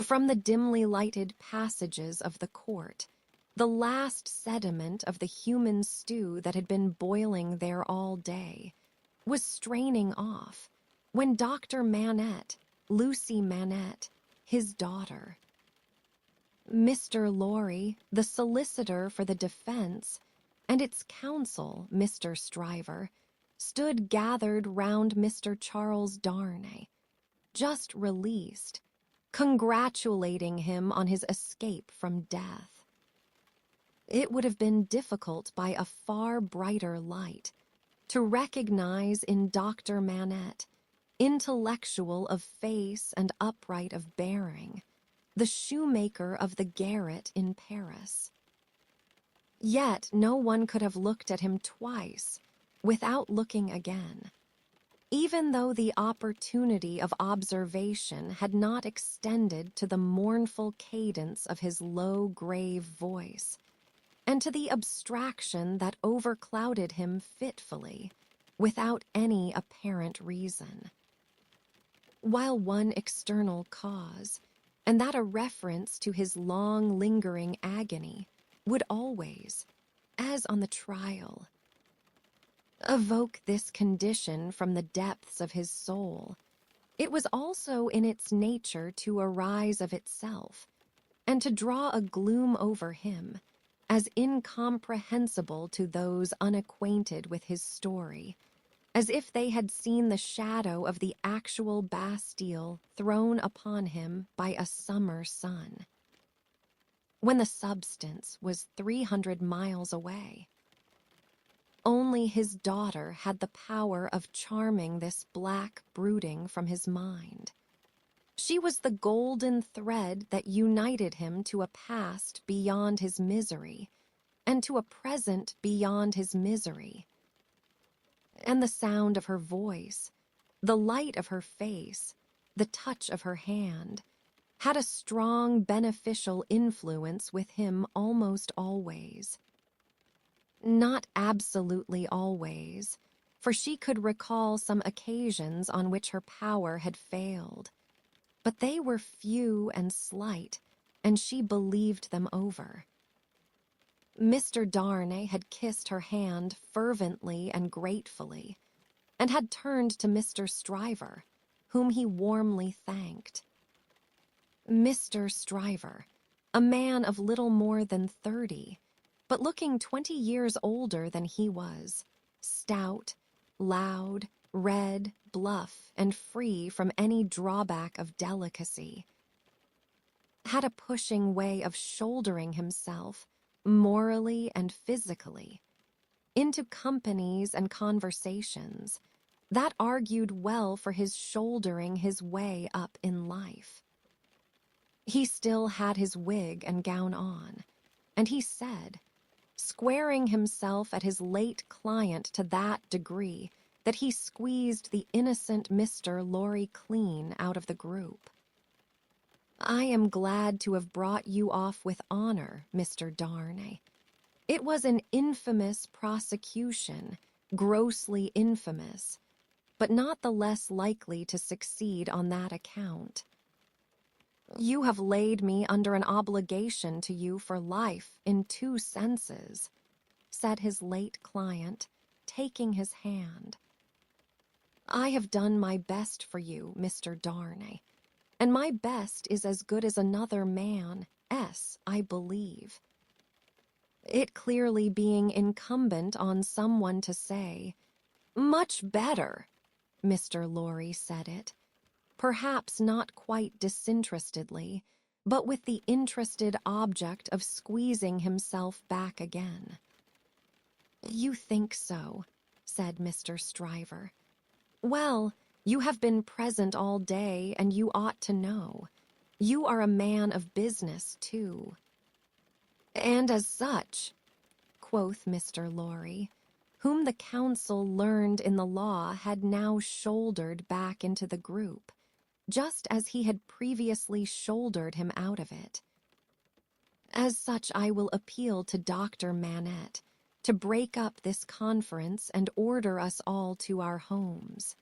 From the dimly lighted passages of the court, the last sediment of the human stew that had been boiling there all day was straining off when Dr. Manette, Lucy Manette, his daughter, Mr. Lorry, the solicitor for the defense, and its counsel, Mr. Stryver, stood gathered round Mr. Charles Darnay, just released, congratulating him on his escape from death. It would have been difficult by a far brighter light to recognize in Dr. Manette, intellectual of face and upright of bearing, the shoemaker of the garret in Paris. Yet no one could have looked at him twice without looking again, even though the opportunity of observation had not extended to the mournful cadence of his low, grave voice, and to the abstraction that overclouded him fitfully, without any apparent reason. While one external cause, and that a reference to his long, lingering agony, would always, as on the trial, evoke this condition from the depths of his soul, it was also in its nature to arise of itself, and to draw a gloom over him, as incomprehensible to those unacquainted with his story, as if they had seen the shadow of the actual Bastille thrown upon him by a summer sun, when the substance was 300 miles away. Only his daughter had the power of charming this black brooding from his mind. She was the golden thread that united him to a past beyond his misery, and to a present beyond his misery. And the sound of her voice, the light of her face, the touch of her hand, had a strong beneficial influence with him almost always. Not absolutely always, for she could recall some occasions on which her power had failed, but they were few and slight, and she believed them over. Mr. Darnay had kissed her hand fervently and gratefully, and had turned to Mr. Stryver, whom he warmly thanked. Mr. Stryver, a man of little more than 30, but looking 20 years older than he was, stout, loud, red, bluff, and free from any drawback of delicacy, had a pushing way of shouldering himself, morally and physically, into companies and conversations that argued well for his shouldering his way up in life. He still had his wig and gown on, and he said, squaring himself at his late client to that degree that he squeezed the innocent Mr. Lorry clean out of the group, "I am glad to have brought you off with honor, Mr. Darnay. It was an infamous prosecution, grossly infamous, but not the less likely to succeed on that account. You have laid me under an obligation to you for life in 2 senses," said his late client, taking his hand. "I have done my best for you, Mr. Darnay, and my best is as good as another man's, I believe. It clearly being incumbent on someone to say, 'Much better,'" Mr. Lorry said it, perhaps not quite disinterestedly, but with the interested object of squeezing himself back again. "You think so," said Mr. Stryver. "Well, you have been present all day, and you ought to know. You are a man of business, too." "And as such," quoth Mr. Lorry, whom the counsel learned in the law had now shouldered back into the group, just as he had previously shouldered him out of it. "As such I will appeal to Dr. Manette to break up this conference and order us all to our homes.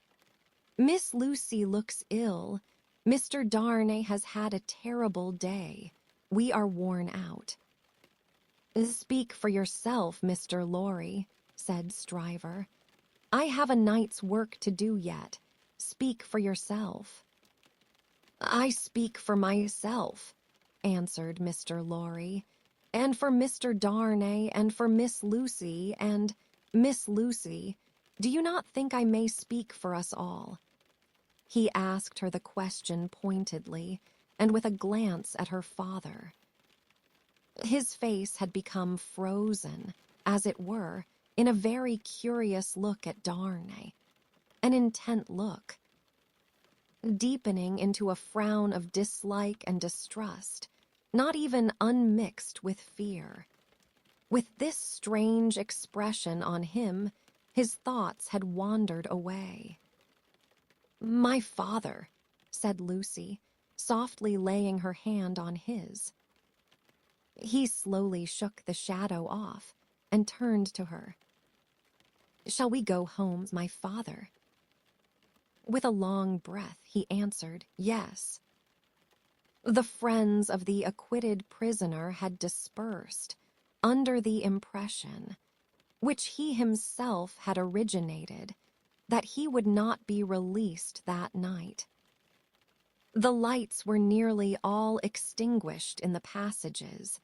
Miss Lucy looks ill, Mr. Darnay has had a terrible day. We are worn out." "Speak for yourself, Mr. Lorry," said Stryver. "I have a night's work to do yet. Speak for yourself." "I speak for myself," answered Mr. Lorry, "and for Mr. Darnay, and for Miss Lucy, and Miss Lucy. Do you not think I may speak for us all?" He asked her the question pointedly, and with a glance at her father. His face had become frozen, as it were, in a very curious look at Darnay, an intent look, deepening into a frown of dislike and distrust, not even unmixed with fear. With this strange expression on him, his thoughts had wandered away. "My father," said Lucy, softly laying her hand on his. He slowly shook the shadow off and turned to her. "Shall we go home, my father?" With a long breath, he answered, "Yes." The friends of the acquitted prisoner had dispersed under the impression, which he himself had originated, that he would not be released that night. The lights were nearly all extinguished in the passages.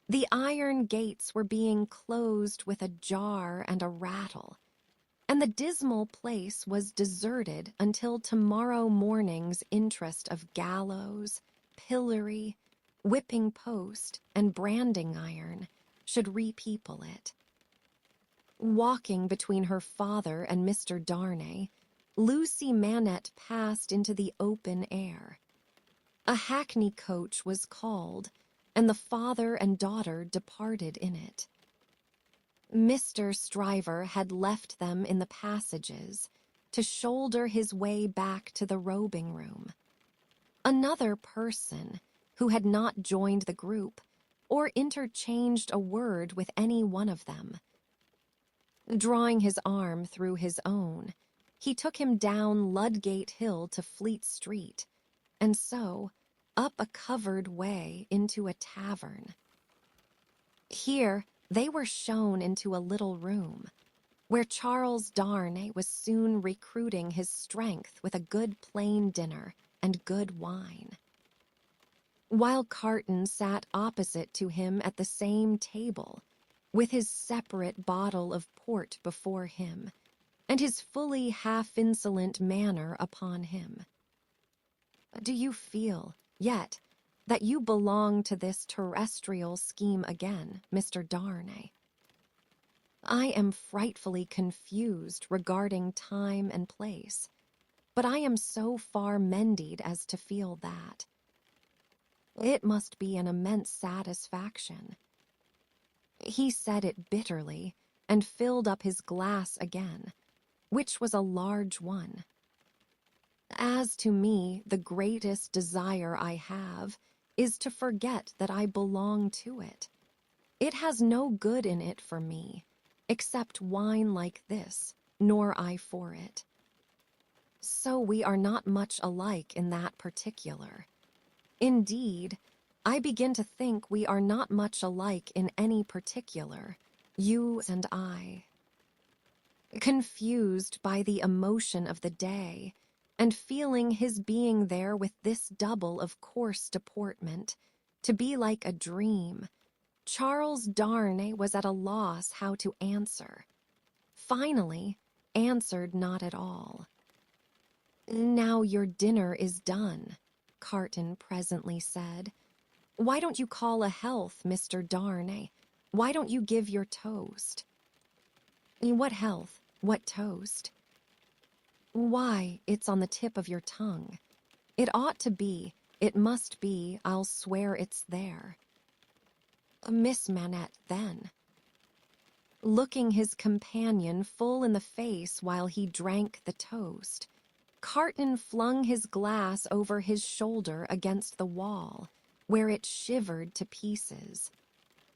The iron gates were being closed with a jar and a rattle, and the dismal place was deserted until tomorrow morning's interest of gallows, pillory, whipping post, and branding iron should repeople it. Walking between her father and Mr. Darnay, Lucy Manette passed into the open air. A hackney coach was called, and the father and daughter departed in it. Mr. Stryver had left them in the passages to shoulder his way back to the robing room. Another person, who had not joined the group or interchanged a word with any one of them. Drawing his arm through his own, he took him down Ludgate Hill to Fleet Street, and so up a covered way into a tavern. Here they were shown into a little room, where Charles Darnay was soon recruiting his strength with a good plain dinner and good wine. While Carton sat opposite to him at the same table, with his separate bottle of port before him, and his fully half-insolent manner upon him. "Do you feel, yet, that you belong to this terrestrial scheme again, Mr. Darnay?" "I am frightfully confused regarding time and place, but I am so far mended as to feel that. It must be an immense satisfaction." He said it bitterly, and filled up his glass again, which was a large one. "As to me, the greatest desire I have is to forget that I belong to it. It has no good in it for me, except wine like this, nor I for it. So we are not much alike in that particular. Indeed, I begin to think we are not much alike in any particular, you and I." Confused by the emotion of the day, and feeling his being there with this double of coarse deportment to be like a dream, Charles Darnay was at a loss how to answer. Finally, answered not at all. "Now your dinner is done," Carton presently said. "Why don't you call a health, Mr. Darnay? Why don't you give your toast?" "What health? What toast?" "Why, it's on the tip of your tongue. It ought to be, it must be, I'll swear it's there." "Miss Manette, then." Looking his companion full in the face while he drank the toast, Carton flung his glass over his shoulder against the wall, where it shivered to pieces.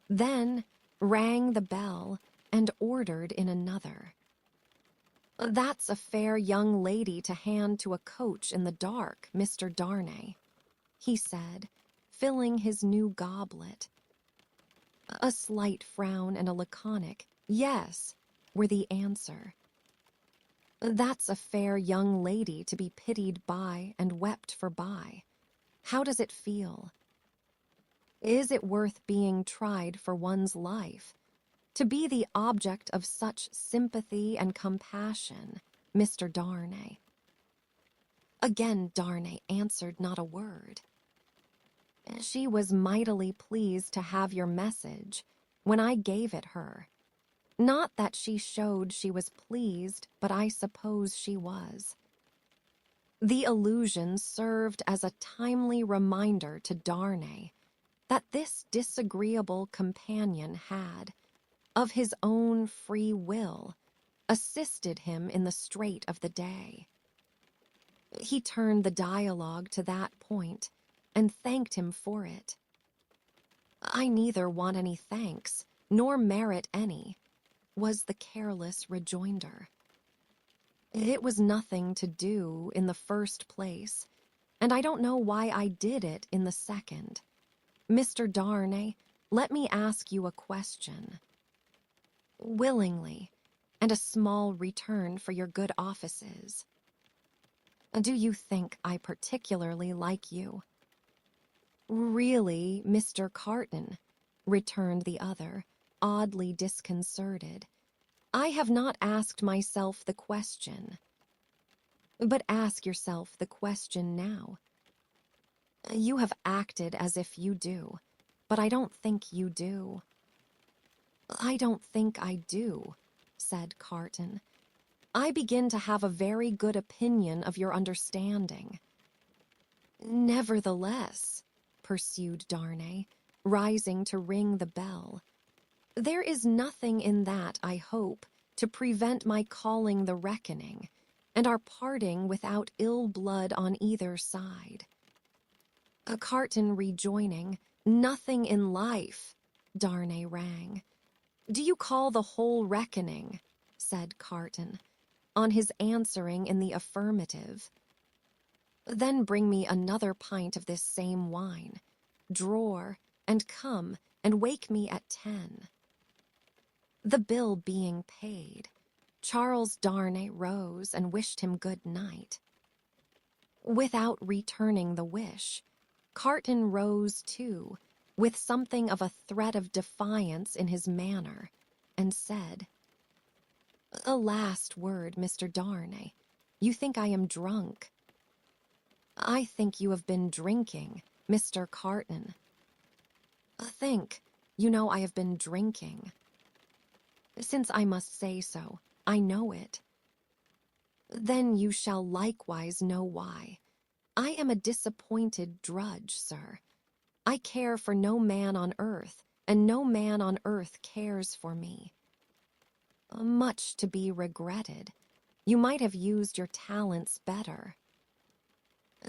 Then rang the bell and ordered in another. That's a fair young lady to hand to a coach in the dark, Mr. Darnay, he said, filling his new goblet. A slight frown and a laconic "yes" were the answer. That's a fair young lady to be pitied by and wept for by. How does it feel? Is it worth being tried for one's life? To be the object of such sympathy and compassion, Mr. Darnay. Again Darnay answered not a word. She was mightily pleased to have your message when I gave it her. Not that she showed she was pleased, but I suppose she was. The allusion served as a timely reminder to Darnay that this disagreeable companion had, of his own free will, assisted him in the strait of the day. He turned the dialogue to that point and thanked him for it. I neither want any thanks nor merit any, was the careless rejoinder. It was nothing to do in the first place, and I don't know why I did it in the second. Mr. Darnay, let me ask you a question. Willingly, and a small return for your good offices. Do you think I particularly like you? Really, Mr. Carton, returned the other, oddly disconcerted. I have not asked myself the question. But ask yourself the question now. You have acted as if you do, but I don't think you do. I don't think I do, said Carton. I begin to have a very good opinion of your understanding. Nevertheless, pursued Darnay, rising to ring the bell, there is nothing in that, I hope, to prevent my calling the reckoning, and our parting without ill blood on either side. Carton rejoining, nothing in life, Darnay rang. Do you call the whole reckoning? Said Carton, on his answering in the affirmative. Then bring me another pint of this same wine. Drawer, and come, and wake me at 10. The bill being paid, Charles Darnay rose and wished him good night. Without returning the wish, Carton rose too, with something of a threat of defiance in his manner, and said, A last word, Mr. Darnay. You think I am drunk. I think you have been drinking, Mr. Carton. Think, you know I have been drinking. Since I must say so, I know it. Then you shall likewise know why. I am a disappointed drudge, sir. I care for no man on earth, and no man on earth cares for me. Much to be regretted. You might have used your talents better.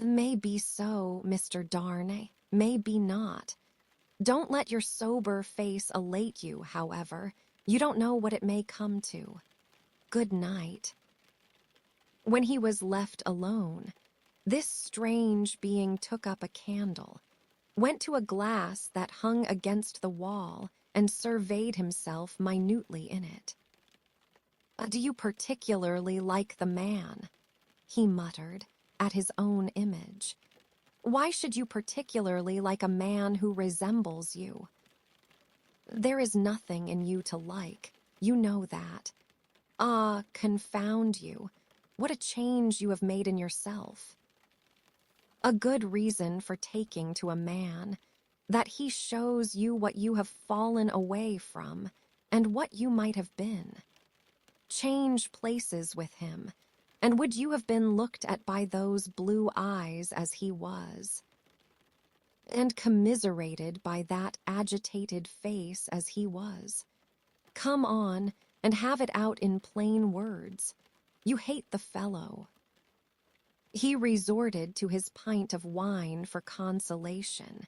May be so, Mr. Darnay, may be not. Don't let your sober face elate you, however. You don't know what it may come to. Good night. When he was left alone, this strange being took up a candle, went to a glass that hung against the wall, and surveyed himself minutely in it. Do you particularly like the man? He muttered, at his own image. Why should you particularly like a man who resembles you? There is nothing in you to like, you know that. Ah, confound you, what a change you have made in yourself. A good reason for taking to a man, that he shows you what you have fallen away from, and what you might have been. Change places with him, and would you have been looked at by those blue eyes as he was, and commiserated by that agitated face as he was? Come on, and have it out in plain words. You hate the fellow. He resorted to his pint of wine for consolation,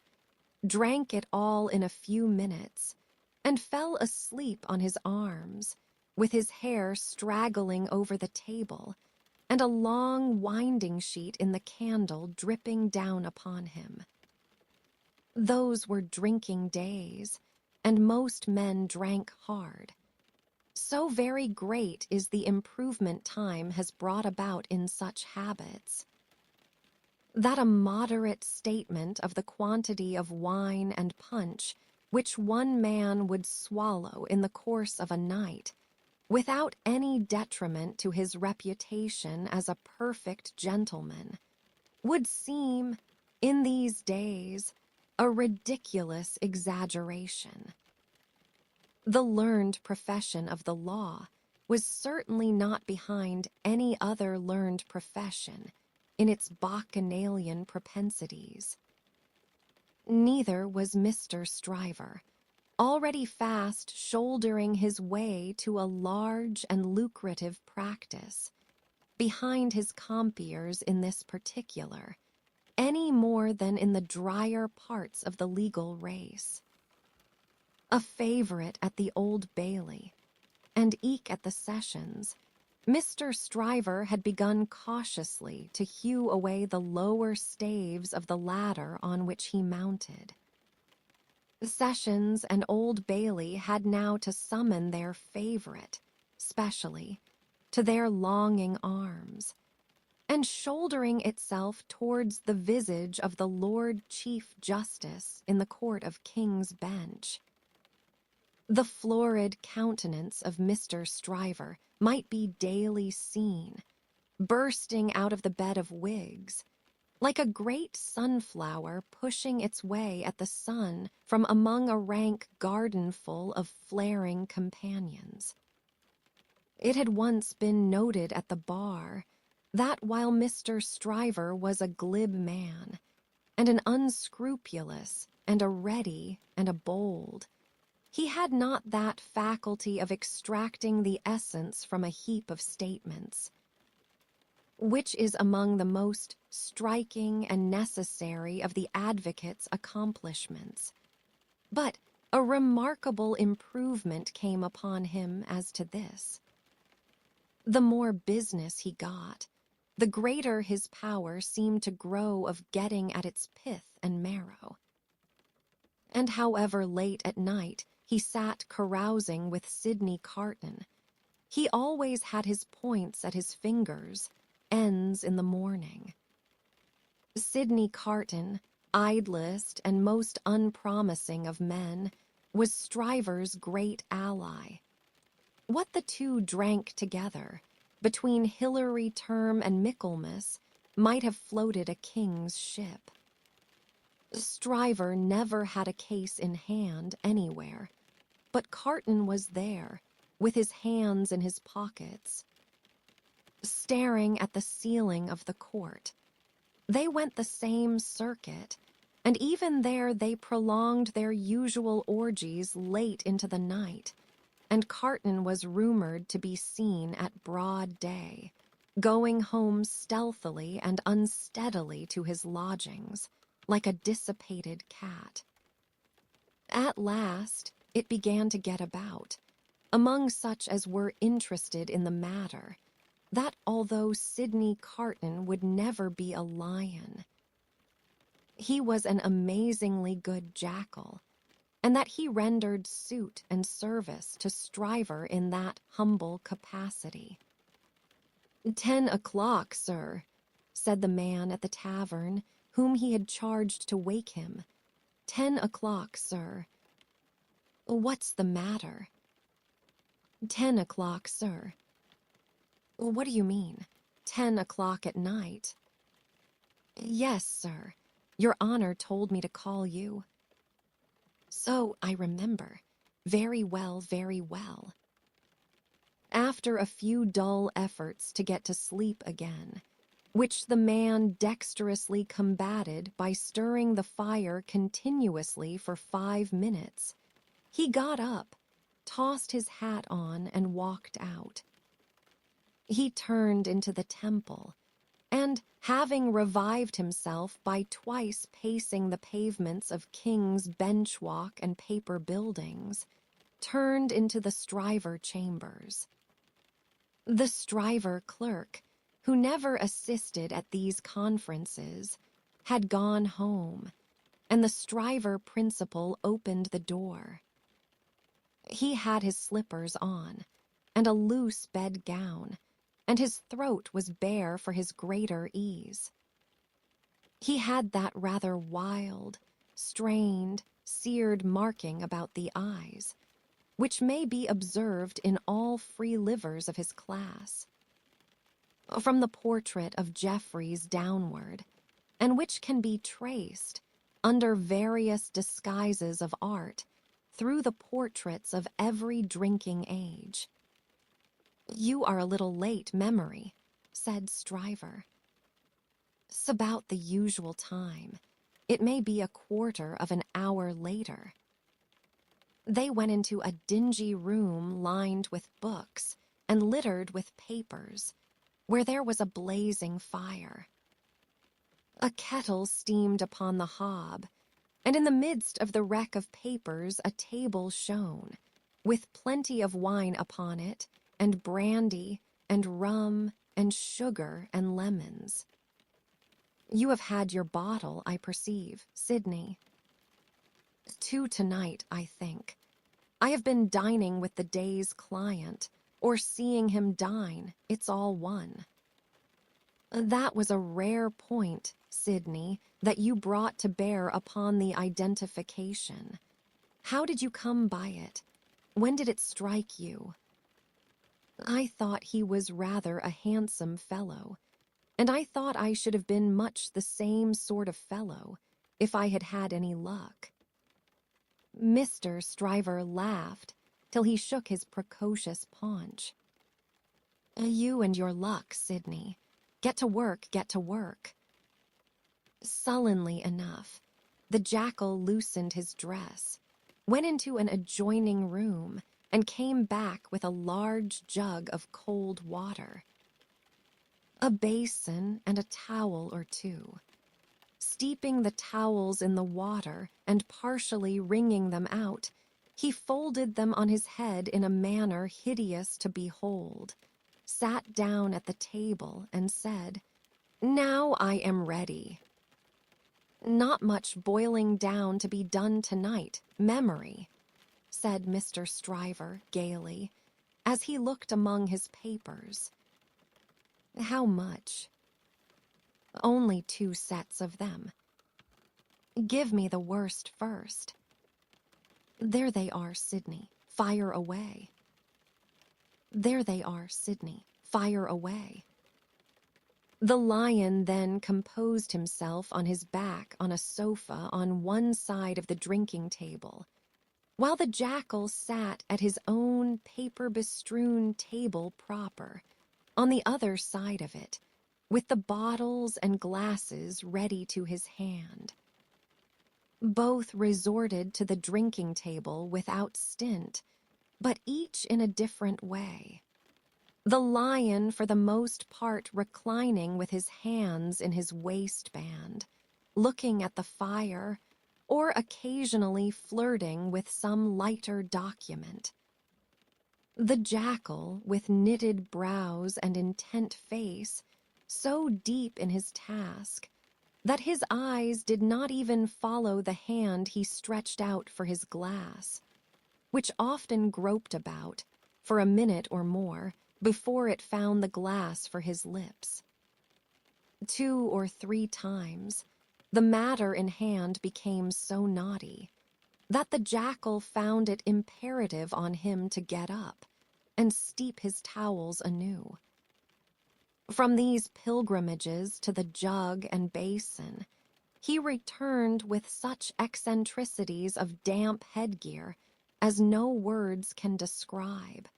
drank it all in a few minutes, and fell asleep on his arms, with his hair straggling over the table, and a long winding sheet in the candle dripping down upon him. Those were drinking days, and most men drank hard. So very great is the improvement time has brought about in such habits, that a moderate statement of the quantity of wine and punch which one man would swallow in the course of a night, without any detriment to his reputation as a perfect gentleman, would seem, in these days, a ridiculous exaggeration. The learned profession of the law was certainly not behind any other learned profession in its bacchanalian propensities. Neither was Mr. Stryver, already fast shouldering his way to a large and lucrative practice, behind his compeers in this particular, any more than in the drier parts of the legal race. A favorite at the Old Bailey, and eke at the sessions, Mr. Stryver had begun cautiously to hew away the lower staves of the ladder on which he mounted. Sessions and Old Bailey had now to summon their favorite, specially, to their longing arms, and shouldering itself towards the visage of the Lord Chief Justice in the Court of King's Bench. The florid countenance of Mr. Stryver might be daily seen, bursting out of the bed of wigs, like a great sunflower pushing its way at the sun from among a rank gardenful of flaring companions. It had once been noted at the bar that while Mr. Stryver was a glib man, and an unscrupulous, and a ready, and a bold, he had not that faculty of extracting the essence from a heap of statements, which is among the most striking and necessary of the advocate's accomplishments. But a remarkable improvement came upon him as to this. The more business he got, the greater his power seemed to grow of getting at its pith and marrow. And however late at night he sat carousing with Sidney Carton, he always had his points at his fingers' ends in the morning. Sidney Carton, idlest and most unpromising of men, was Stryver's great ally. What the two drank together, between Hilary Term and Michaelmas, might have floated a king's ship. Stryver never had a case in hand anywhere, but Carton was there, with his hands in his pockets, staring at the ceiling of the court. They went the same circuit, and even there they prolonged their usual orgies late into the night, and Carton was rumored to be seen at broad day, going home stealthily and unsteadily to his lodgings, like a dissipated cat. At last it began to get about, among such as were interested in the matter, that although Sidney Carton would never be a lion, he was an amazingly good jackal, and that he rendered suit and service to Stryver in that humble capacity. 10 o'clock, sir," said the man at the tavern, whom he had charged to wake him. 10 o'clock, sir." "What's the matter?" 10 o'clock, sir." "What do you mean? 10 o'clock at night?" "Yes, sir. Your honor told me to call you." "So I remember. Very well, very well." After a few dull efforts to get to sleep again, which the man dexterously combated by stirring the fire continuously for 5 minutes, he got up, tossed his hat on, and walked out. He turned into the temple, and, having revived himself by twice pacing the pavements of King's Bench Walk and Paper Buildings, turned into the Stryver chambers. The striver clerk, who never assisted at these conferences, had gone home, and the striver principal opened the door. He had his slippers on, and a loose bedgown, and his throat was bare for his greater ease. He had that rather wild, strained, seared marking about the eyes, which may be observed in all free livers of his class. From the portrait of Jeffreys downward, and which can be traced, under various disguises of art, through the portraits of every drinking age. "You are a little late, Memory," said Stryver. "'S about the usual time. It may be a quarter of an hour later." They went into a dingy room lined with books and littered with papers, where there was a blazing fire. A kettle steamed upon the hob, and in the midst of the wreck of papers a table shone, with plenty of wine upon it, and brandy, and rum, and sugar, and lemons. "You have had your bottle, I perceive, Sidney." "2 tonight, I think. I have been dining with the day's client, or seeing him dine, it's all one." "That was a rare point, Sidney, that you brought to bear upon the identification. How did you come by it? When did it strike you?" "I thought he was rather a handsome fellow, and I thought I should have been much the same sort of fellow, if I had had any luck." Mr. Stryver laughed till he shook his precocious paunch. "You and your luck, Sidney. Get to work, get to work." Sullenly enough, the jackal loosened his dress, went into an adjoining room, and came back with a large jug of cold water, a basin, and a towel or two. Steeping the towels in the water and partially wringing them out, he folded them on his head in a manner hideous to behold, sat down at the table, and said, "Now I am ready." "Not much boiling down to be done tonight, Memory," said Mr. Stryver gaily, as he looked among his papers. "How much?" "Only 2 sets of them." "Give me the worst first." "There they are, Sidney. Fire away." "There they are, Sidney. Fire away." The lion then composed himself on his back on a sofa on one side of the drinking table, while the jackal sat at his own paper-bestrewn table proper, on the other side of it, with the bottles and glasses ready to his hand. Both resorted to the drinking table without stint, but each in a different way. The lion for the most part reclining with his hands in his waistband, looking at the fire, or occasionally flirting with some lighter document. The jackal, with knitted brows and intent face, so deep in his task that his eyes did not even follow the hand he stretched out for his glass, which often groped about, for a minute or more, before it found the glass for his lips. 2 or 3 times, the matter in hand became so knotty that the jackal found it imperative on him to get up and steep his towels anew. From these pilgrimages to the jug and basin, he returned with such eccentricities of damp headgear as no words can describe,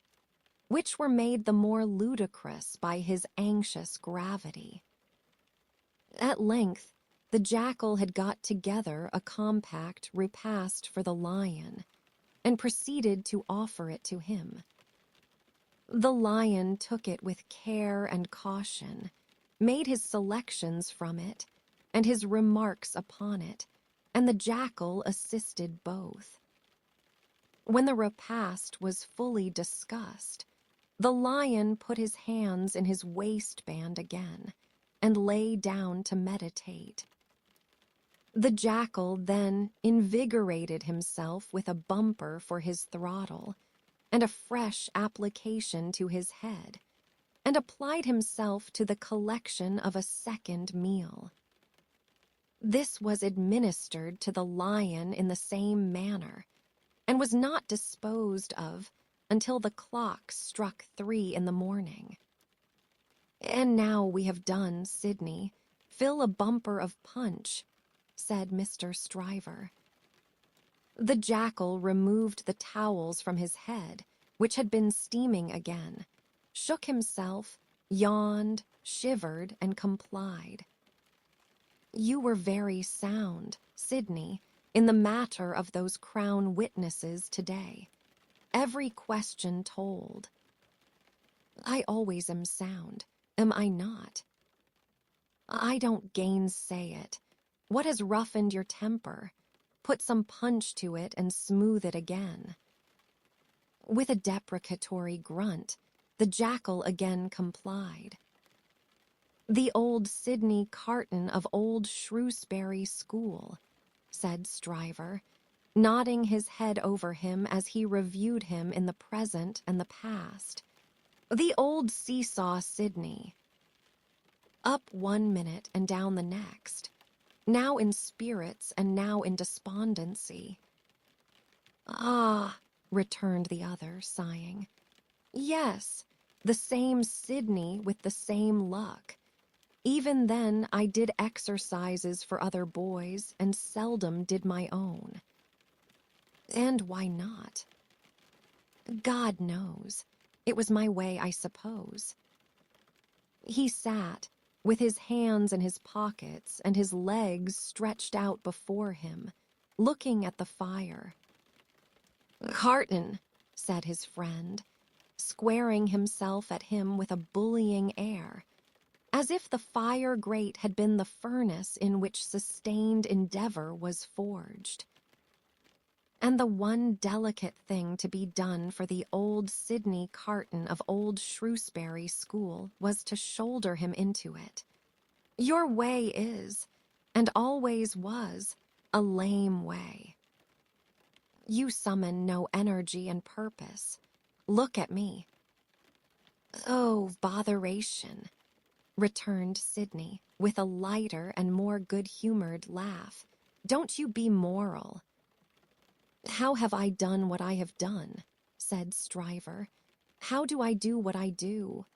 which were made the more ludicrous by his anxious gravity. At length, the jackal had got together a compact repast for the lion, and proceeded to offer it to him. The lion took it with care and caution, made his selections from it, and his remarks upon it, and the jackal assisted both. When the repast was fully discussed, The lion put his hands in his waistband again and lay down to meditate. The jackal then invigorated himself with a bumper for his throttle and a fresh application to his head, and applied himself to the collection of a second meal. This was administered to the lion in the same manner, and was not disposed of until the clock struck 3 in the morning. "And now we have done, Sidney, fill a bumper of punch," said Mr. Stryver. The jackal removed the towels from his head, which had been steaming again, shook himself, yawned, shivered, and complied. "You were very sound, Sidney, in the matter of those Crown witnesses today. Every question told." "I always am sound, am I not?" "I don't gainsay it. What has roughened your temper? Put some punch to it and smooth it again." With a deprecatory grunt, the jackal again complied. "The old Sidney Carton of old Shrewsbury School," said Stryver, nodding his head over him as he reviewed him in the present and the past. "The old seesaw Sidney. Up 1 minute and down the next, now in spirits and now in despondency." "Ah," returned the other, sighing. "Yes, the same Sidney with the same luck. Even then I did exercises for other boys and seldom did my own." "And why not?" "God knows. It was my way, I suppose." He sat, with his hands in his pockets and his legs stretched out before him, looking at the fire. "Carton," said his friend, squaring himself at him with a bullying air, as if the fire grate had been the furnace in which sustained endeavor was forged. And the one delicate thing to be done for the old Sidney Carton of old Shrewsbury School was to shoulder him into it. "Your way is, and always was, a lame way. You summon no energy and purpose. Look at me." "Oh, botheration," returned Sidney, with a lighter and more good-humored laugh. "Don't you be moral." "How have I done what I have done?" said Stryver. "How do I do what I do?"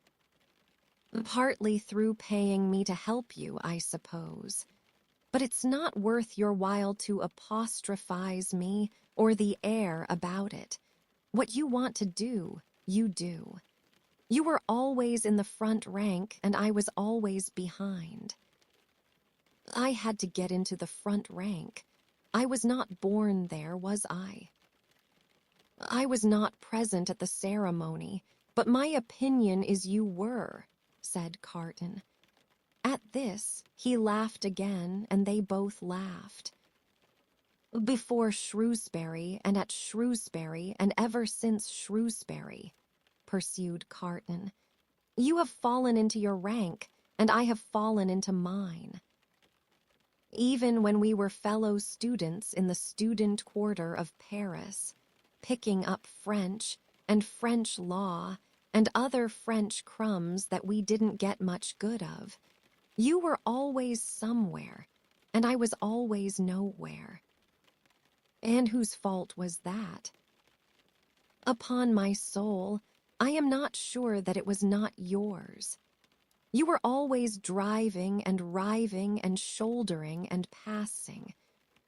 "Partly through paying me to help you, I suppose. But it's not worth your while to apostrophize me or the air about it. What you want to do, you do. You were always in the front rank, and I was always behind." "I had to get into the front rank. I was not born there, was I?" "I was not present at the ceremony, but my opinion is you were," said Carton. At this, he laughed again, and they both laughed. "Before Shrewsbury, and at Shrewsbury, and ever since Shrewsbury," pursued Carton, "you have fallen into your rank, and I have fallen into mine. Even when we were fellow students in the student quarter of Paris, picking up French and French law and other French crumbs that we didn't get much good of, you were always somewhere, and I was always nowhere." "And whose fault was that?" "Upon my soul, I am not sure that it was not yours. You were always driving and riving and shouldering and passing,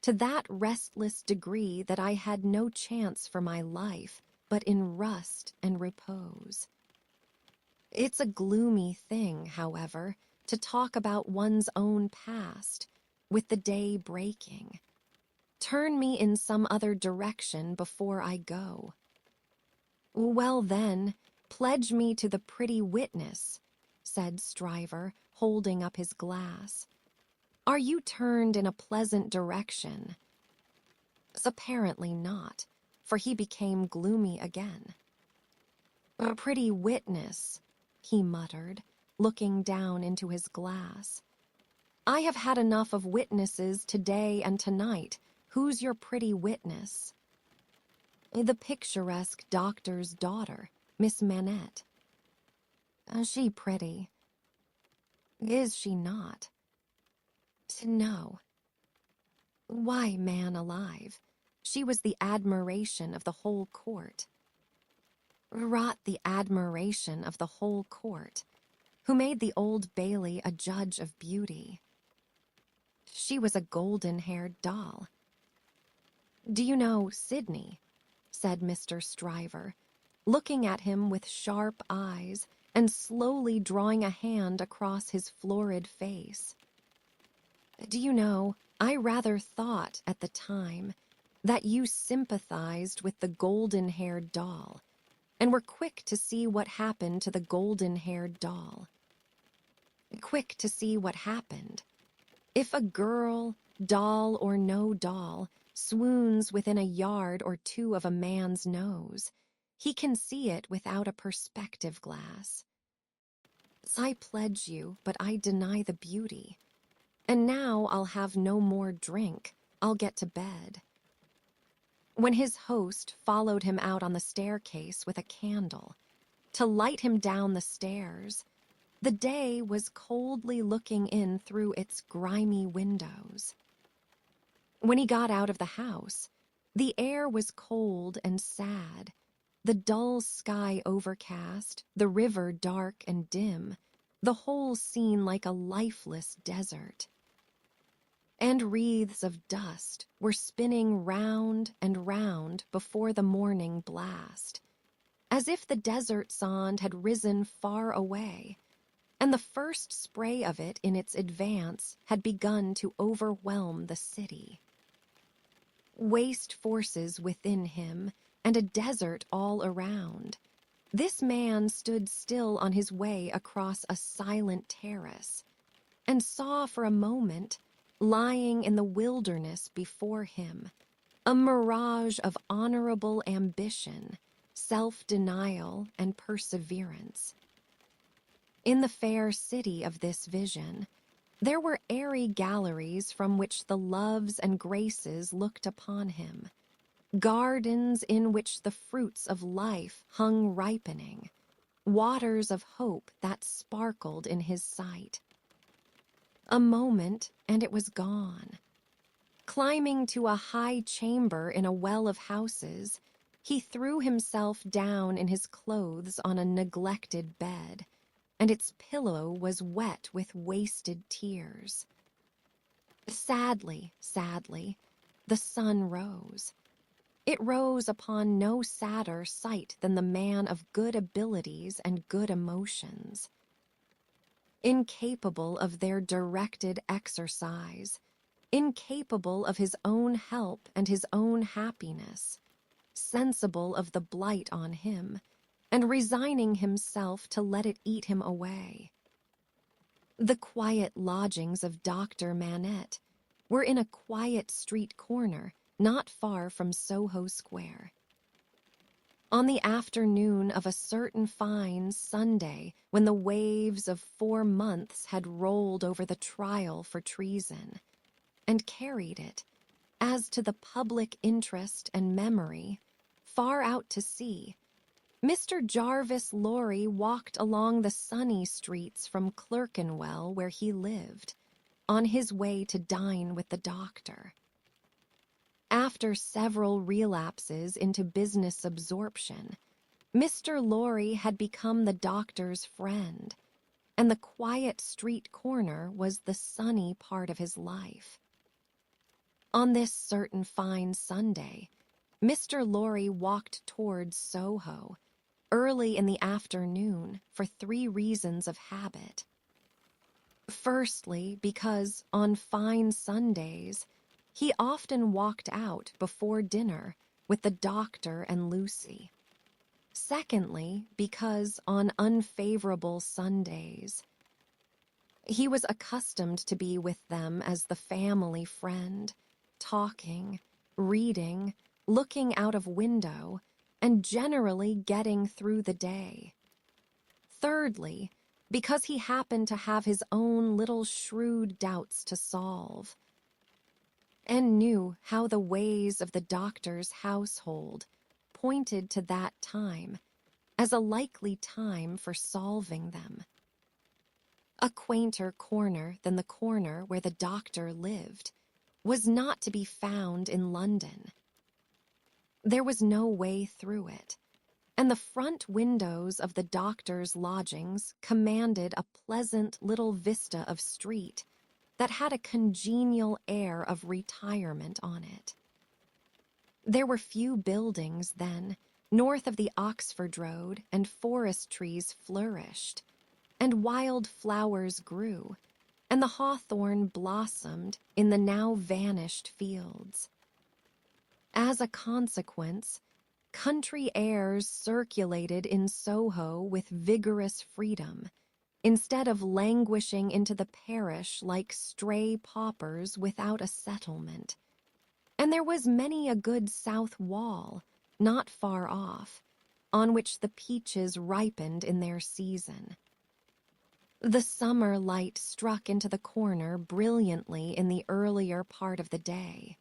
to that restless degree that I had no chance for my life but in rust and repose. It's a gloomy thing, however, to talk about one's own past, with the day breaking. Turn me in some other direction before I go." "Well then, pledge me to the pretty witness," said Stryver, holding up his glass. "Are you turned in a pleasant direction?" Apparently not, for he became gloomy again. "A pretty witness," he muttered, looking down into his glass. "I have had enough of witnesses today and tonight. Who's your pretty witness?" "The picturesque doctor's daughter, Miss Manette." "Is she pretty?" "Is she not?" "No." "Why, man alive, she was the admiration of the whole court." "Rot the admiration of the whole court. Who made the Old Bailey a judge of beauty?" "She was a golden-haired doll." "Do you know Sydney?" said Mr. Stryver, looking at him with sharp eyes and slowly drawing a hand across his florid face. "Do you know, I rather thought at the time that you sympathized with the golden-haired doll and were quick to see what happened to the golden-haired doll." "Quick to see what happened? If a girl, doll or no doll, swoons within a yard or two of a man's nose, he can see it without a perspective glass." "I pledge you, but I deny the beauty. And now I'll have no more drink. I'll get to bed." When his host followed him out on the staircase with a candle, to light him down the stairs, the day was coldly looking in through its grimy windows. When he got out of the house, the air was cold and sad, the dull sky overcast, the river dark and dim, the whole scene like a lifeless desert. And wreaths of dust were spinning round and round before the morning blast, as if the desert sand had risen far away, and the first spray of it in its advance had begun to overwhelm the city. Waste forces within him, and a desert all around. This man stood still on his way across a silent terrace, and saw for a moment, lying in the wilderness before him, a mirage of honorable ambition, self-denial, and perseverance. In the fair city of this vision, there were airy galleries from which the loves and graces looked upon him, gardens in which the fruits of life hung ripening, waters of hope that sparkled in his sight. A moment, and it was gone. Climbing to a high chamber in a well of houses, he threw himself down in his clothes on a neglected bed, and its pillow was wet with wasted tears. Sadly, sadly, the sun rose. It rose upon no sadder sight than the man of good abilities and good emotions. Incapable of their directed exercise, incapable of his own help and his own happiness, sensible of the blight on him, and resigning himself to let it eat him away. The quiet lodgings of Dr. Manette were in a quiet street corner not far from Soho Square. On the afternoon of a certain fine Sunday, when the waves of 4 months had rolled over the trial for treason, and carried it, as to the public interest and memory, far out to sea, Mr. Jarvis Lorry walked along the sunny streets from Clerkenwell, where he lived, on his way to dine with the doctor. After several relapses into business absorption, Mr. Lorry had become the doctor's friend, and the quiet street corner was the sunny part of his life. On this certain fine Sunday, Mr. Lorry walked towards Soho, early in the afternoon, for 3 reasons of habit. Firstly, because on fine Sundays, he often walked out before dinner with the doctor and Lucy. Secondly, because on unfavorable Sundays, he was accustomed to be with them as the family friend, talking, reading, looking out of window, and generally getting through the day. Thirdly, because he happened to have his own little shrewd doubts to solve, and knew how the ways of the doctor's household pointed to that time as a likely time for solving them. A quainter corner than the corner where the doctor lived was not to be found in London. There was no way through it, and the front windows of the doctor's lodgings commanded a pleasant little vista of street that had a congenial air of retirement on it. There were few buildings then, north of the Oxford Road, and forest trees flourished, and wild flowers grew, and the hawthorn blossomed in the now vanished fields. As a consequence, country airs circulated in Soho with vigorous freedom, instead of languishing into the parish like stray paupers without a settlement. And there was many a good south wall, not far off, on which the peaches ripened in their season. The summer light struck into the corner brilliantly in the earlier part of the day.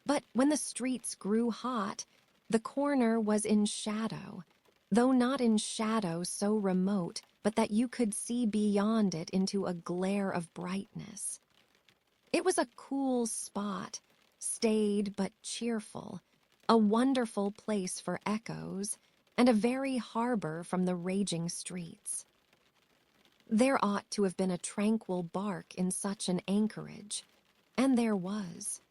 But when the streets grew hot, the corner was in shadow, though not in shadow so remote but that you could see beyond it into a glare of brightness. It was a cool spot, staid but cheerful, a wonderful place for echoes, and a very harbor from the raging streets. There ought to have been a tranquil bark in such an anchorage, and there was.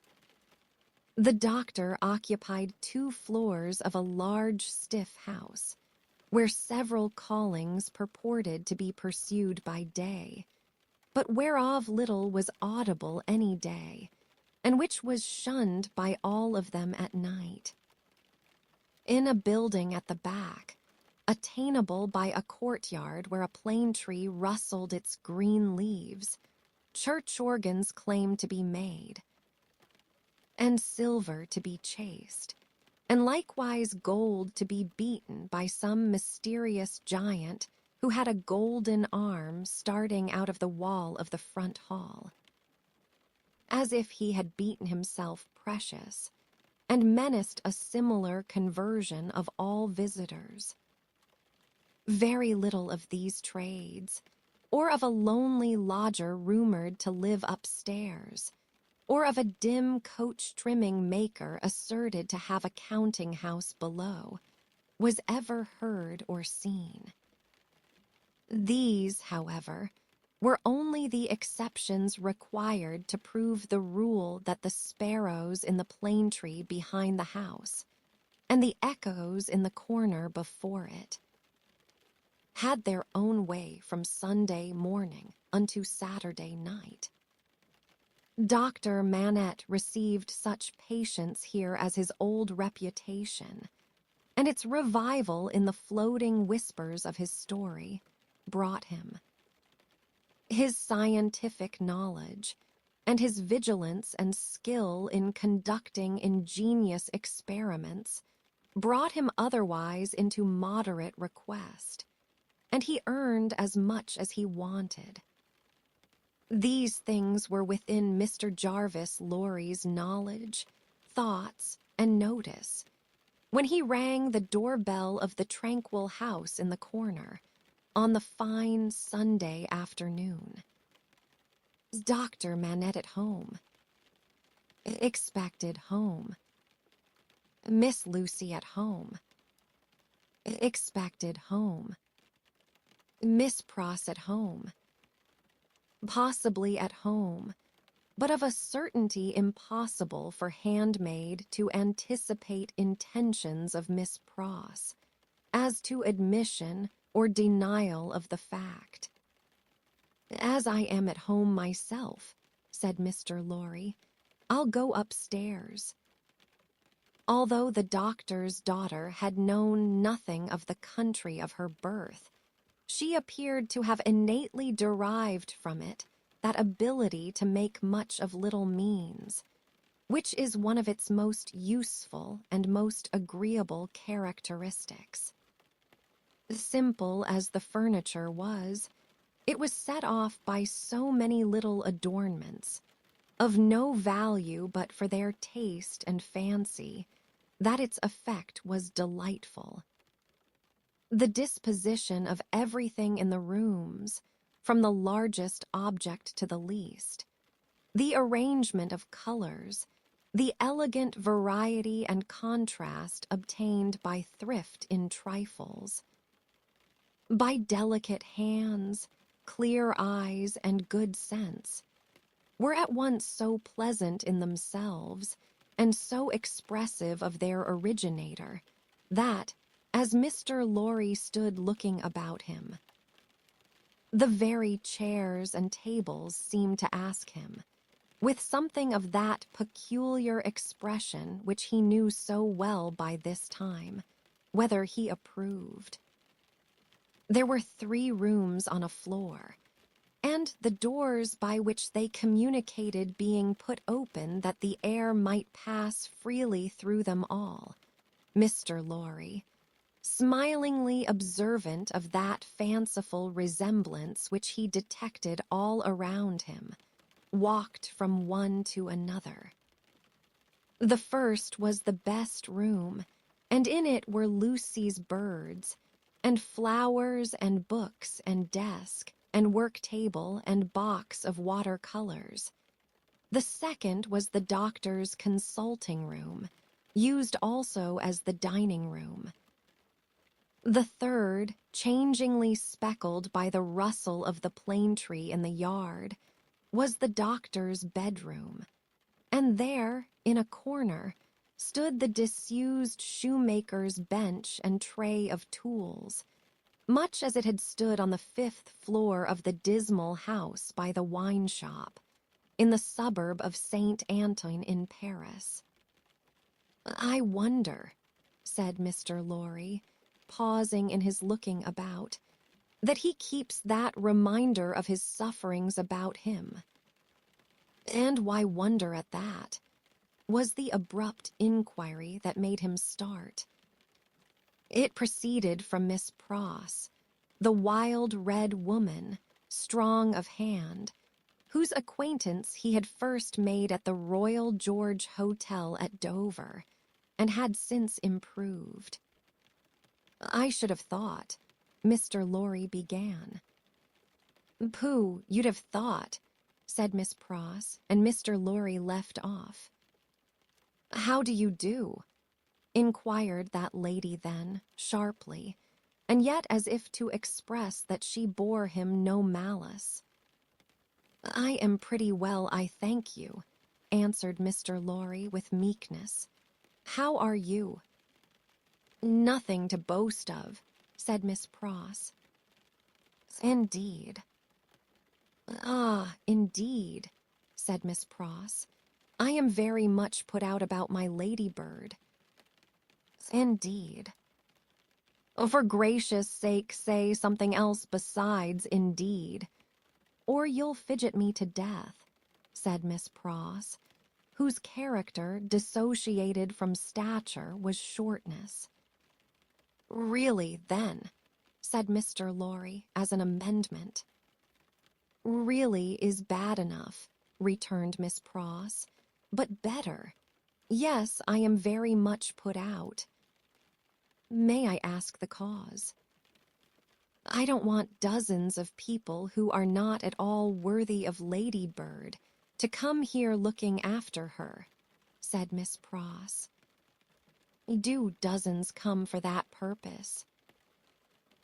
The doctor occupied 2 floors of a large, stiff house, where several callings purported to be pursued by day, but whereof little was audible any day, and which was shunned by all of them at night. In a building at the back, attainable by a courtyard where a plane tree rustled its green leaves, church organs claimed to be made, and silver to be chased, and likewise gold to be beaten by some mysterious giant who had a golden arm starting out of the wall of the front hall, as if he had beaten himself precious, and menaced a similar conversion of all visitors. Very little of these trades, or of a lonely lodger rumored to live upstairs, or of a dim coach-trimming maker asserted to have a counting-house below, was ever heard or seen. These, however, were only the exceptions required to prove the rule that the sparrows in the plane tree behind the house, and the echoes in the corner before it, had their own way from Sunday morning unto Saturday night. Dr. Manette received such patience here as his old reputation, and its revival in the floating whispers of his story brought him. His scientific knowledge, and his vigilance and skill in conducting ingenious experiments, brought him otherwise into moderate request, and he earned as much as he wanted. These things were within Mr. Jarvis Lorry's knowledge, thoughts, and notice, when he rang the doorbell of the tranquil house in the corner, on the fine Sunday afternoon. Dr. Manette at home. Expected home. Miss Lucy at home. Expected home. Miss Pross at home. Possibly at home, but of a certainty impossible for handmaid to anticipate intentions of Miss Pross, as to admission or denial of the fact. "As I am at home myself," said Mr. Lorry, "I'll go upstairs." Although the doctor's daughter had known nothing of the country of her birth, she appeared to have innately derived from it that ability to make much of little means, which is one of its most useful and most agreeable characteristics. Simple as the furniture was, it was set off by so many little adornments, of no value but for their taste and fancy, that its effect was delightful. The disposition of everything in the rooms, from the largest object to the least, the arrangement of colors, the elegant variety and contrast obtained by thrift in trifles, by delicate hands, clear eyes, and good sense, were at once so pleasant in themselves and so expressive of their originator that, as Mr. Lorry stood looking about him, the very chairs and tables seemed to ask him, with something of that peculiar expression which he knew so well by this time, whether he approved. There were 3 rooms on a floor, and the doors by which they communicated being put open that the air might pass freely through them all, Mr. Lorry, smilingly observant of that fanciful resemblance which he detected all around him, walked from one to another. The first was the best room, and in it were Lucy's birds, and flowers and books and desk, and work table and box of water-colors. The second was the doctor's consulting room, used also as the dining room. The third, changingly speckled by the rustle of the plane tree in the yard, was the doctor's bedroom, and there, in a corner, stood the disused shoemaker's bench and tray of tools, much as it had stood on the 5th floor of the dismal house by the wine shop, in the suburb of Saint Antoine in Paris. "I wonder," said Mr. Lorry, pausing in his looking about, "that he keeps that reminder of his sufferings about him." "And why wonder at that?" was the abrupt inquiry that made him start. It proceeded from Miss Pross, the wild red woman, strong of hand, whose acquaintance he had first made at the Royal George Hotel at Dover, and had since improved. "I should have thought," Mr. Lorry began. "Pooh, you'd have thought," said Miss Pross, and Mr. Lorry left off. "How do you do?" inquired that lady then, sharply, and yet as if to express that she bore him no malice. "I am pretty well, I thank you," answered Mr. Lorry with meekness. "How are you?" "Nothing to boast of," said Miss Pross. "Indeed." "Ah, indeed," said Miss Pross. "I am very much put out about my ladybird." "Indeed." "For gracious sake, say something else besides indeed, or you'll fidget me to death," said Miss Pross, whose character, dissociated from stature, was shortness. "Really, then," said Mr. Lorry, as an amendment. "Really is bad enough," returned Miss Pross, "but better. Yes, I am very much put out." "May I ask the cause?" "I don't want dozens of people who are not at all worthy of Ladybird to come here looking after her," said Miss Pross. "Do dozens come for that purpose?"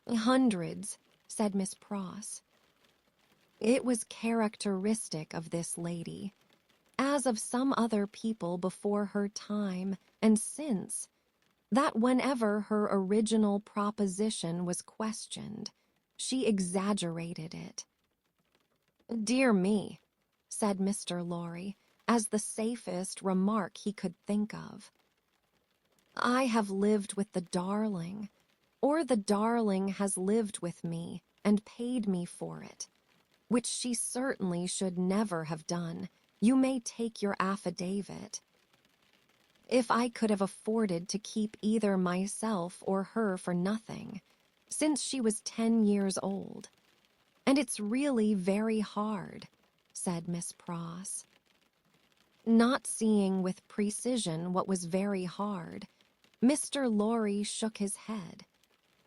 "Hundreds," said Miss Pross. It was characteristic of this lady, as of some other people before her time and since, that whenever her original proposition was questioned, she exaggerated it. "Dear me," said Mr. Lorry, as the safest remark he could think of, "I have lived with the darling, or the darling has lived with me and paid me for it, which she certainly should never have done. You may take your affidavit. If I could have afforded to keep either myself or her for nothing, since she was 10 years old. And it's really very hard, said Miss Pross. Not seeing with precision what was very hard, Mr. Lorry shook his head,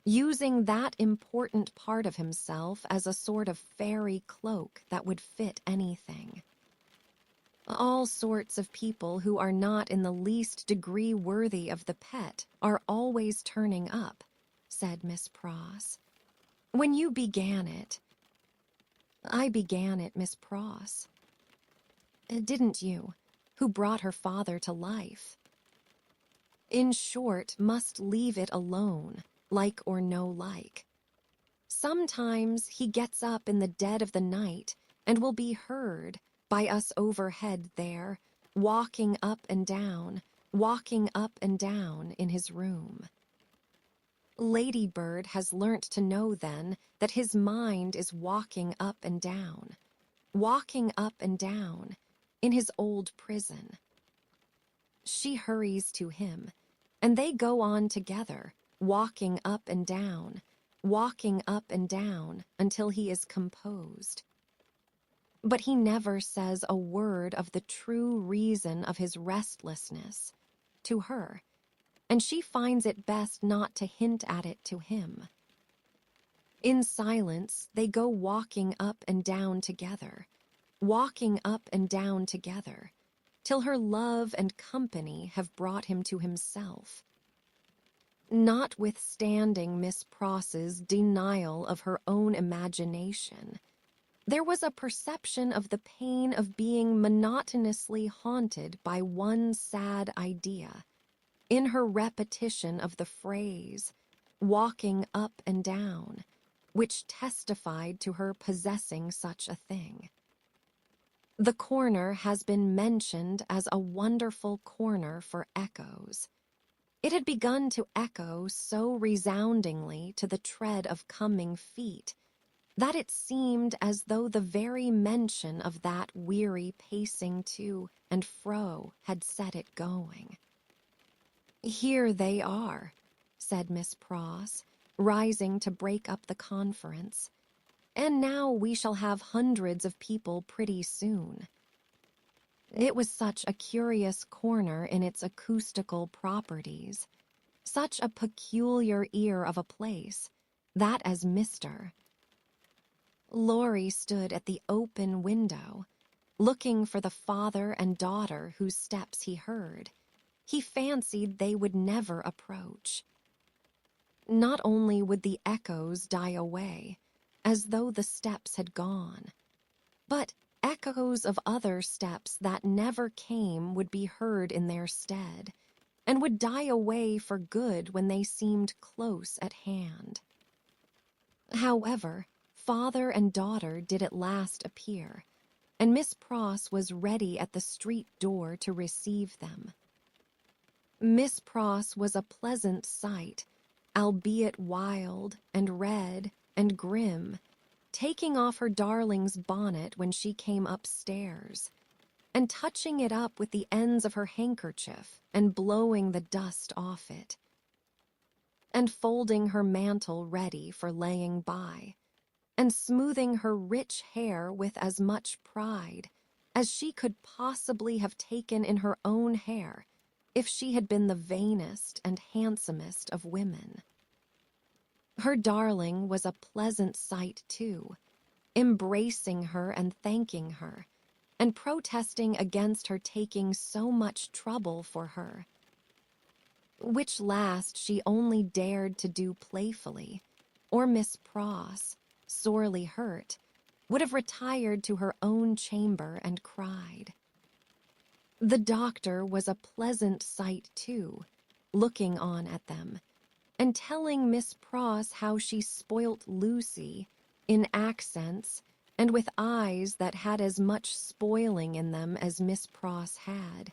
using that important part of himself as a sort of fairy cloak that would fit anything. All sorts of people who are not in the least degree worthy of the pet are always turning up, said Miss Pross. When you began it, I began it, Miss Pross. Didn't you, who brought her father to life? In short, must leave it alone, like or no like. Sometimes he gets up in the dead of the night and will be heard by us overhead there, walking up and down in his room. Ladybird has learnt to know then that his mind is walking up and down in his old prison. She hurries to him, and they go on together, walking up and down until he is composed. But he never says a word of the true reason of his restlessness to her, and she finds it best not to hint at it to him. In silence, they go walking up and down together, till her love and company have brought him to himself. Notwithstanding Miss Pross's denial of her own imagination, there was a perception of the pain of being monotonously haunted by one sad idea, in her repetition of the phrase, walking up and down, which testified to her possessing such a thing. The corner has been mentioned as a wonderful corner for echoes. It had begun to echo so resoundingly to the tread of coming feet that it seemed as though the very mention of that weary pacing to and fro had set it going. Here they are, said Miss Pross, rising to break up the conference. And now we shall have hundreds of people pretty soon. It was such a curious corner in its acoustical properties, such a peculiar ear of a place, that as Mr. Lorry stood at the open window, looking for the father and daughter whose steps he heard. He fancied they would never approach. Not only would the echoes die away, as though the steps had gone, but echoes of other steps that never came would be heard in their stead, and would die away for good when they seemed close at hand. However, father and daughter did at last appear, and Miss Pross was ready at the street door to receive them. Miss Pross was a pleasant sight, albeit wild and red and grim, taking off her darling's bonnet when she came upstairs, and touching it up with the ends of her handkerchief and blowing the dust off it, and folding her mantle ready for laying by, and smoothing her rich hair with as much pride as she could possibly have taken in her own hair if she had been the vainest and handsomest of women. Her darling was a pleasant sight, too, embracing her and thanking her, and protesting against her taking so much trouble for her, which last she only dared to do playfully, or Miss Pross, sorely hurt, would have retired to her own chamber and cried. The doctor was a pleasant sight, too, looking on at them, and telling Miss Pross how she spoilt Lucy, in accents and with eyes that had as much spoiling in them as Miss Pross had,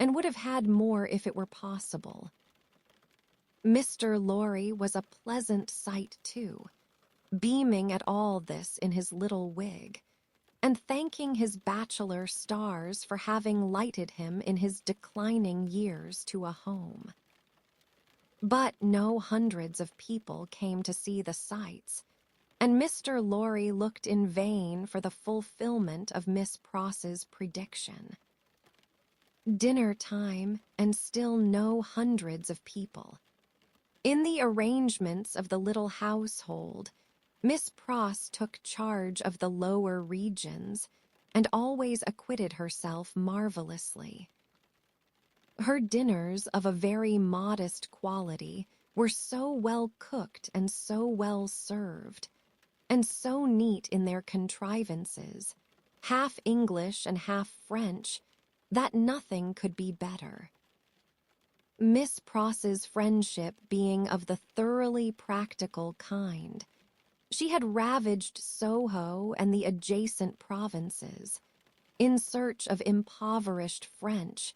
and would have had more if it were possible. Mr. Lorry was a pleasant sight, too, beaming at all this in his little wig, and thanking his bachelor stars for having lighted him in his declining years to a home. But no hundreds of people came to see the sights, and Mr. Lorry looked in vain for the fulfillment of Miss Pross's prediction. Dinner time, and still no hundreds of people. In the arrangements of the little household, Miss Pross took charge of the lower regions and always acquitted herself marvelously. Her dinners, of a very modest quality, were so well cooked and so well served, and so neat in their contrivances, half English and half French, that nothing could be better. Miss Pross's friendship being of the thoroughly practical kind, she had ravaged Soho and the adjacent provinces in search of impoverished French,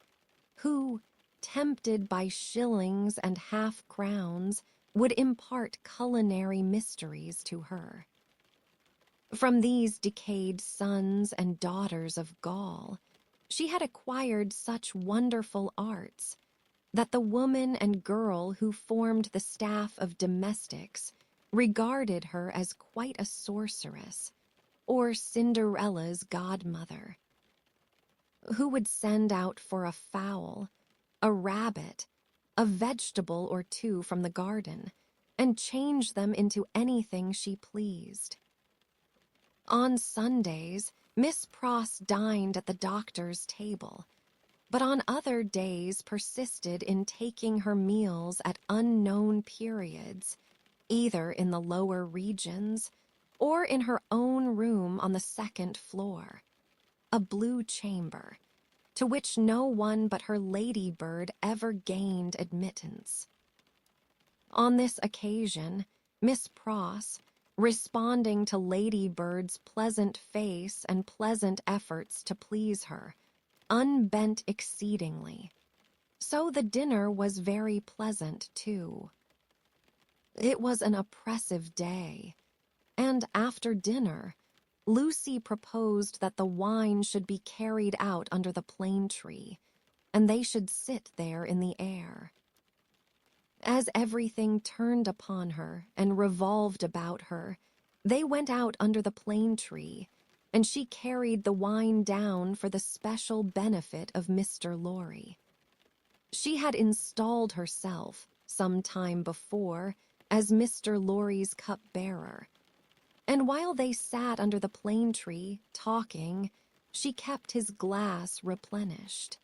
who, tempted by shillings and half-crowns, would impart culinary mysteries to her. From these decayed sons and daughters of Gaul, she had acquired such wonderful arts that the woman and girl who formed the staff of domestics regarded her as quite a sorceress, or Cinderella's godmother, who would send out for a fowl, a rabbit, a vegetable or two from the garden, and change them into anything she pleased. On Sundays, Miss Pross dined at the doctor's table, but on other days persisted in taking her meals at unknown periods, either in the lower regions or in her own room on the second floor, a blue chamber, to which no one but her ladybird ever gained admittance. On this occasion, Miss Pross, responding to Ladybird's pleasant face and pleasant efforts to please her, unbent exceedingly. So the dinner was very pleasant, too. It was an oppressive day, and after dinner, Lucy proposed that the wine should be carried out under the plane tree, and they should sit there in the air. As everything turned upon her and revolved about her, they went out under the plane tree, and she carried the wine down for the special benefit of Mr. Lorry. She had installed herself, some time before, as Mr. Lorry's cup-bearer, and while they sat under the plane tree, talking, she kept his glass replenished.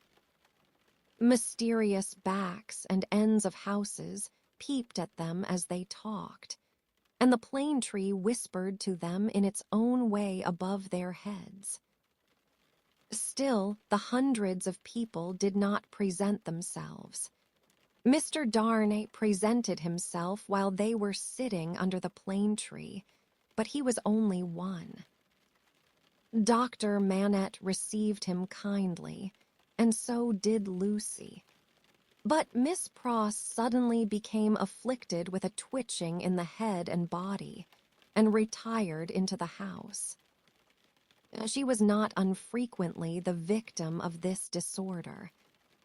Mysterious backs and ends of houses peeped at them as they talked, and the plane tree whispered to them in its own way above their heads. Still, the hundreds of people did not present themselves. Mr. Darnay presented himself while they were sitting under the plane tree, but he was only one. Dr. Manette received him kindly, and so did Lucy. But Miss Pross suddenly became afflicted with a twitching in the head and body, and retired into the house. She was not unfrequently the victim of this disorder,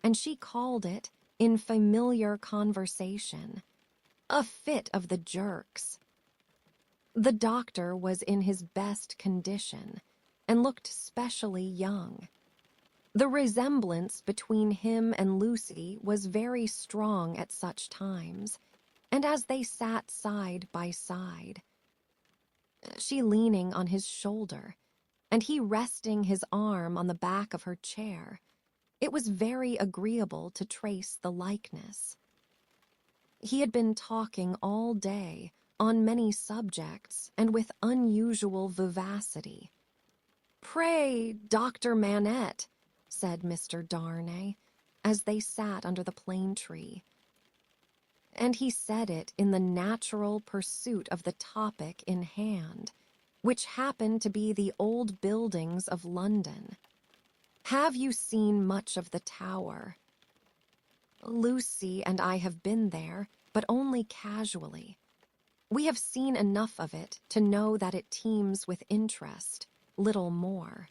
and she called it, in familiar conversation, a fit of the jerks. The doctor was in his best condition, and looked specially young. The resemblance between him and Lucy was very strong at such times, and as they sat side by side, she leaning on his shoulder, and he resting his arm on the back of her chair, it was very agreeable to trace the likeness. He had been talking all day, on many subjects, and with unusual vivacity. "Pray, Dr. Manette," said Mr. Darnay, as they sat under the plane tree. And he said it in the natural pursuit of the topic in hand, which happened to be the old buildings of London. "Have you seen much of the Tower?" "Lucy and I have been there, but only casually. We have seen enough of it to know that it teems with interest. little more.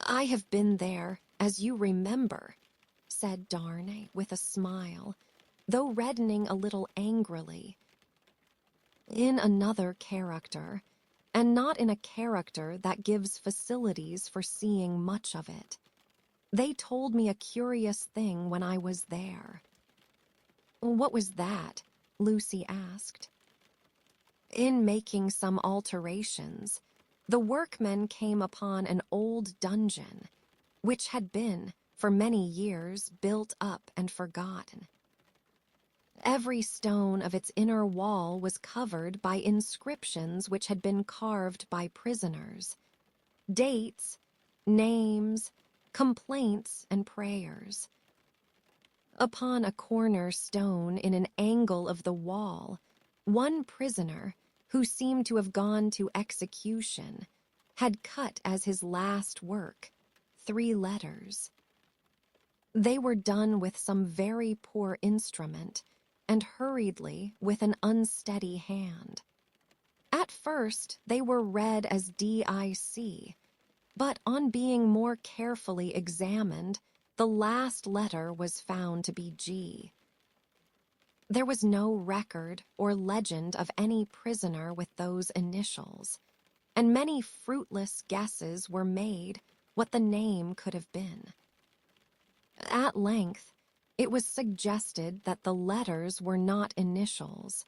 "I have been there, as you remember," said Darnay with a smile, though reddening a little angrily. "In another character, and not in a character that gives facilities for seeing much of it. They told me a curious thing when I was there." "What was that?" Lucy asked. "In making some alterations, the workmen came upon an old dungeon, which had been, for many years, built up and forgotten. Every stone of its inner wall was covered by inscriptions which had been carved by prisoners, dates, names, complaints, and prayers. Upon a corner stone in an angle of the wall, one prisoner, who seemed to have gone to execution, had cut as his last work 3 letters. They were done with some very poor instrument, and hurriedly with an unsteady hand. At first they were read as DIC, but on being more carefully examined, the last letter was found to be G. There was no record or legend of any prisoner with those initials, and many fruitless guesses were made what the name could have been. At length, it was suggested that the letters were not initials,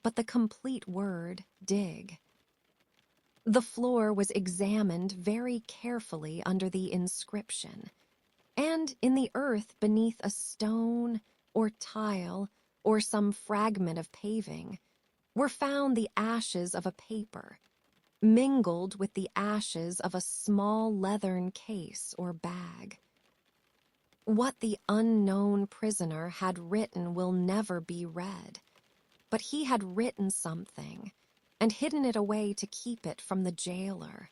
but the complete word dig. The floor was examined very carefully under the inscription, and in the earth beneath a stone or tile or some fragment of paving were found the ashes of a paper, mingled with the ashes of a small leathern case or bag. What the unknown prisoner had written will never be read, but he had written something and hidden it away to keep it from the jailer.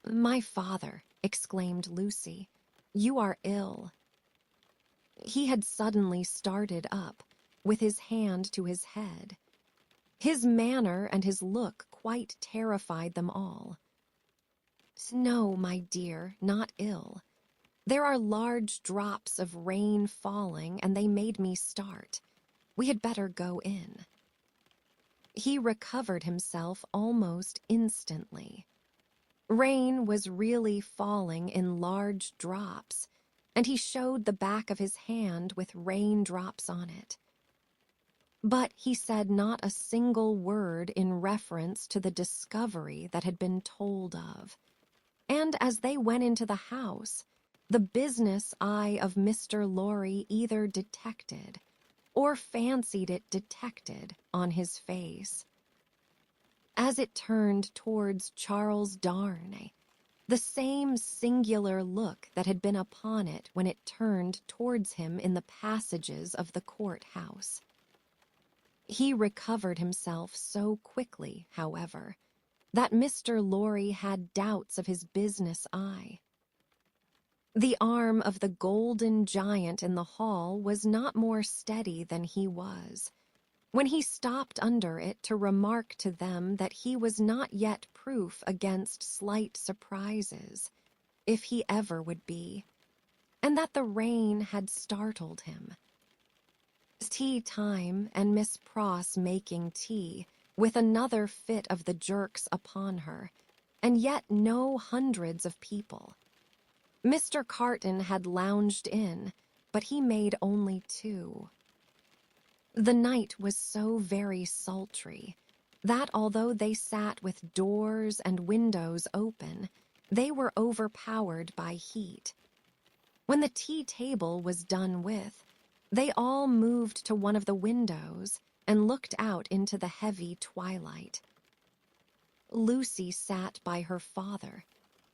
"My father," exclaimed Lucy, "you are ill." He had suddenly started up, with his hand to his head. His manner and his look quite terrified them all. "No, my dear, not ill. There are large drops of rain falling, and they made me start. We had better go in." He recovered himself almost instantly. Rain was really falling in large drops, and he showed the back of his hand with raindrops on it. But he said not a single word in reference to the discovery that had been told of. And as they went into the house, the business eye of Mr. Lorry either detected, or fancied it detected, on his face. As it turned towards Charles Darnay, the same singular look that had been upon it when it turned towards him in the passages of the court-house. He recovered himself so quickly, however, that Mr. Lorry had doubts of his business eye. The arm of the golden giant in the hall was not more steady than he was, when he stopped under it to remark to them that he was not yet proof against slight surprises, if he ever would be, and that the rain had startled him. Tea time and Miss Pross making tea, with another fit of the jerks upon her, and yet no hundreds of people. Mr. Carton had lounged in, but he made only 2. The night was so very sultry that although they sat with doors and windows open, they were overpowered by heat. When the tea-table was done with, they all moved to one of the windows and looked out into the heavy twilight. Lucy sat by her father.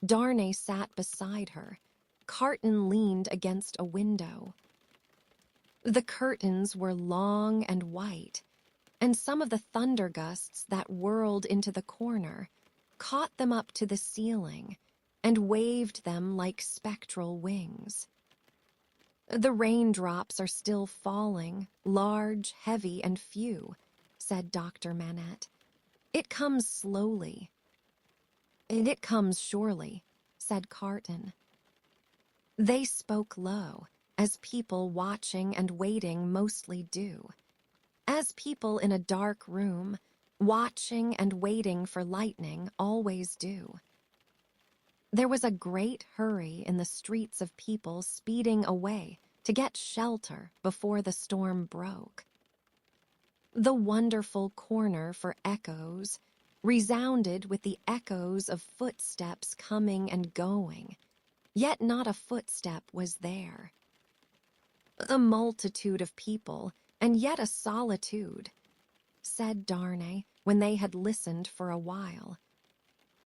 Darnay sat beside her. Carton leaned against a window. The curtains were long and white, and some of the thunder gusts that whirled into the corner caught them up to the ceiling and waved them like spectral wings. "The raindrops are still falling, large, heavy, and few," said Dr. Manette. "It comes slowly." "It comes surely," said Carton. They spoke low, as people watching and waiting mostly do. As people in a dark room, watching and waiting for lightning, always do. There was a great hurry in the streets of people speeding away to get shelter before the storm broke. The wonderful corner for echoes resounded with the echoes of footsteps coming and going, yet not a footstep was there. A multitude of people, and yet a solitude, said Darnay when they had listened for a while.